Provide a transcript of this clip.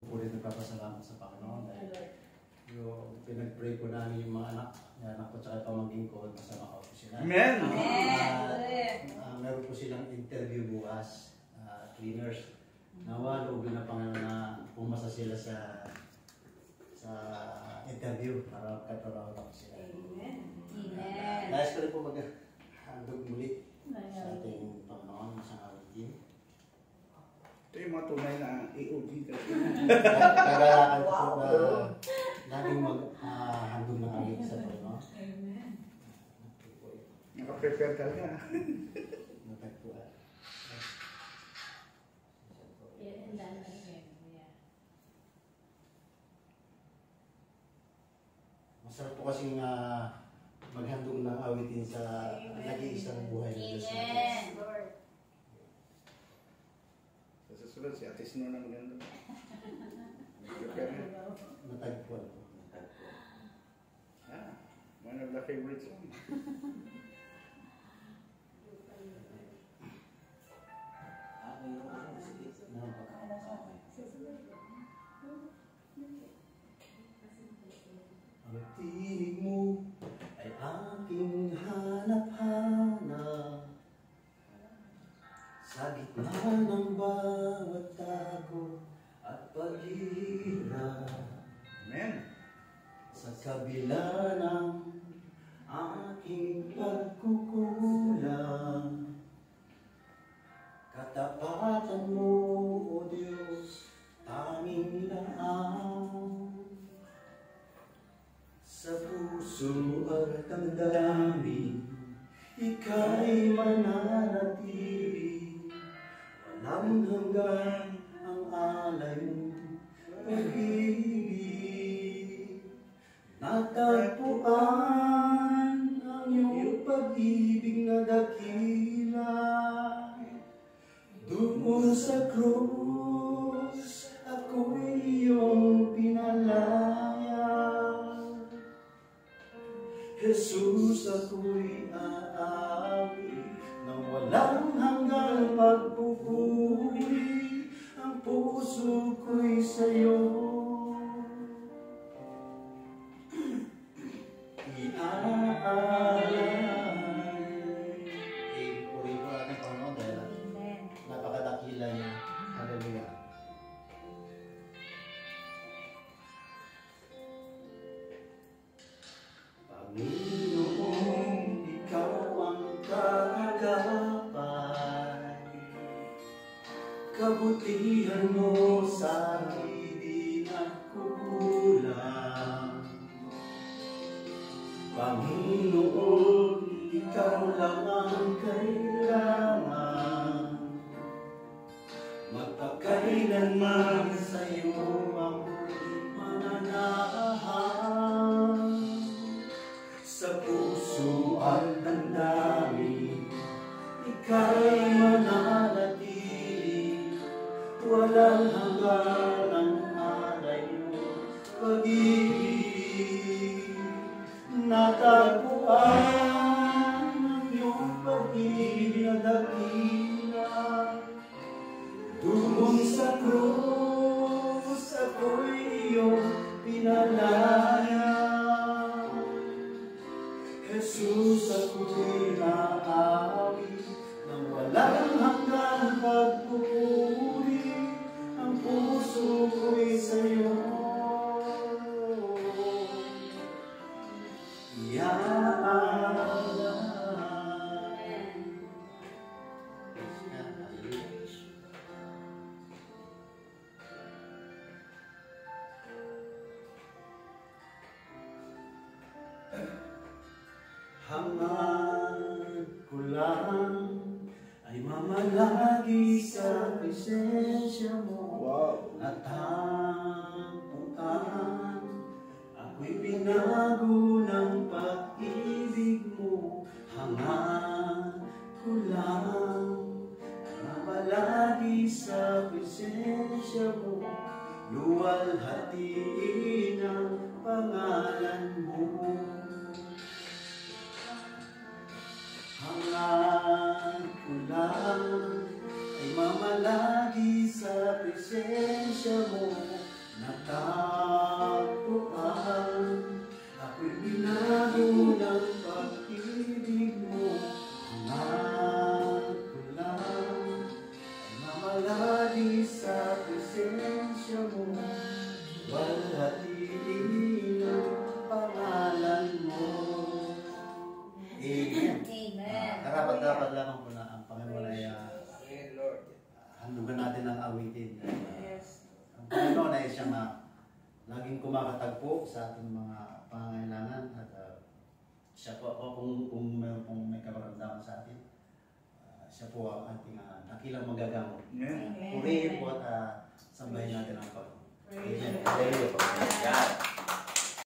Uli nagpapasalamat sa Panginoon dahil yung pinag-pray ko namin yung mga anak ko tsaka pamangkin ko, masama ko sila. Amen! Meron po silang interview bukas, cleaners. Nawa, loob na Panginoon na pumasa sila sa interview para katrabaho ko sila. Amen. Nais ko rin po mag-handog muli sa ating Panginoon, sa ating team. Ito yung mga tunay na EOG kasi. Kaya laging mag-handog na kami sa Panginoon. Amen. Naka-prepare ka na. Natagpuan. Masarap po kasing maghandog ng awitin sa nag-iisang buhay ng Diyos. Lord. Sa susunod, si Ate Snow na maganda. Prepare na. Natagpuan po. One of the favorite songs. Ang tinig mo ay aking hanap-hanap sa gitna ng bawat takot at paghihirap. Amen. Sa kabila ng aking pagkukulang, katapatan mo, O Diyos, tanging laan. Sa puso at damdamin, ika'y mananatili. Walang hanggan ang alay mo, pag-ibig. Natagpuan ang iyong pag-ibig na dakila. Doon sa krus, ako'y iyong pinalaya. Jesus, ako'y aawi nang walang hanggang magpupuri. Ang puso ko'y sa'yo iaalay. Puri ko ating Panginoon dahil napakadakila niya. Hallelujah. Panginoon, ikaw ang kaagapay. Kabutihan mo sa akin di nagkukulang. Panginoon, ikaw lang ang kailangan. Magpakailanman sa iyo ako'y mananahan. Sa puso at damdamin, ika'y mananatili. Walang hanggan ang alay mo, pag-ibig. Natagpuan ang iyong pag-ibig na dakila. Doon sa krus, ako'y iyong pinalaya. Jesus, ako'y aawi nang walang hanggang pagpupuri. Ang puso ko'y sa'yo iaalay. Hangad ko lang ay mamalagi sa presensya mo. Wow. At tagpuan, ako'y binago ng pag-ibig mo. Hangad ko lang ay mamalagi sa presensya mo. Luwalhatiin ang pangalan mo. Hangad ko lang ay mamalagi sa presensya mo. natagpuan. Ako'y binago ng pag-ibig mo. Hangat ko lang ay mamalagi sa presensya mo. Walhatiin ang pangalan mo. Amen. Karapat-dapat lamang po na ang Panginoon ay handugan natin ang awitin. Ang Panginoon ay siyang laging kumakatagpo sa ating mga pangangailangan at siya po kung mayroon pong may karamdaman sa atin, siya po ang ating dakilang magagamot. Purihin po at sambahin natin ang Panginoon. Amen. Praise God.